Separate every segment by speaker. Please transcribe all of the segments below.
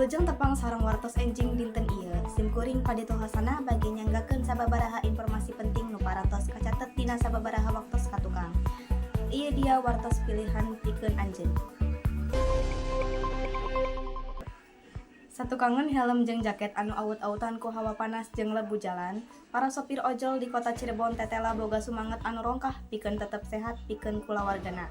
Speaker 1: Wilujeng tepang sareng wartos enjing dinten ieu, simkuring padetohasana bage nyanggakeun sababaraha informasi penting nu parantos kacatet dina sababaraha waktos ka tukang. Ieu dia wartos pilihan pikeun anjeun. Satukangan helm jeung jaket anu aut-autan ku hawa panas jeung lebu jalan, para sopir ojol di kota Cirebon tetela boga sumanget anu rongkah pikeun tetep sehat pikeun kulawargana.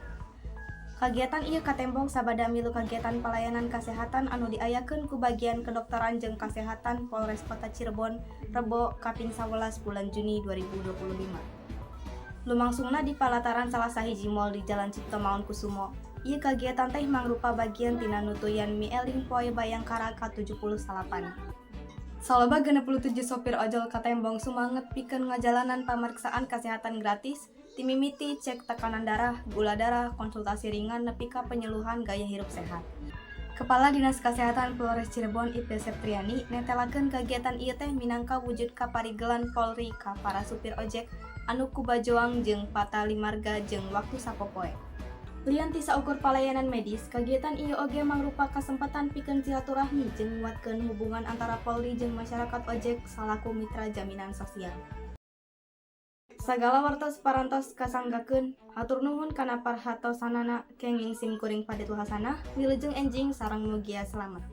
Speaker 1: Kagiatan ieu katembong sabada milu kagiatan pelayanan kasehatan anu diayakeun ku bagian kedokteran jeung kasehatan Polres Kota Cirebon Rebo kaping 11 bulan Juni 2025. Lumangsungna di palataran salah sahiji mall di Jalan Cipto Mangunkusumo. Ieu kagiatan teh mangrupa bagian tina nutuyan Mi Eling Poe Bayangkara ka-78. Saloba 67 sopir ojol katembong sumanget pikeun ngajalanan pameriksaan kesehatan gratis, timimiti cek tekanan darah, gula darah, konsultasi ringan nepi ka penyuluhan gaya hirup sehat. Kepala Dinas Kesehatan Polres Cirebon Ipe Septriani netelakeun kagiatan ieu teh minangka wujud kaparigelan Polri ka para supir ojek anu kubajoang jeung patalimarga jeung waktu sapopoe. Lian ti saukur pelayanan medis, kagiatan ieu oge mangrupa kasempatan pikeun silaturahmi jeung nguatkeun hubungan antara Polri jeung masyarakat ojek salaku mitra jaminan sosial. Sagala wartos parantos kasanggakeun, hatur nuhun kana parhatosanana kenging simkuring padetohasana, wilujeng enjing sareng mugia selamat.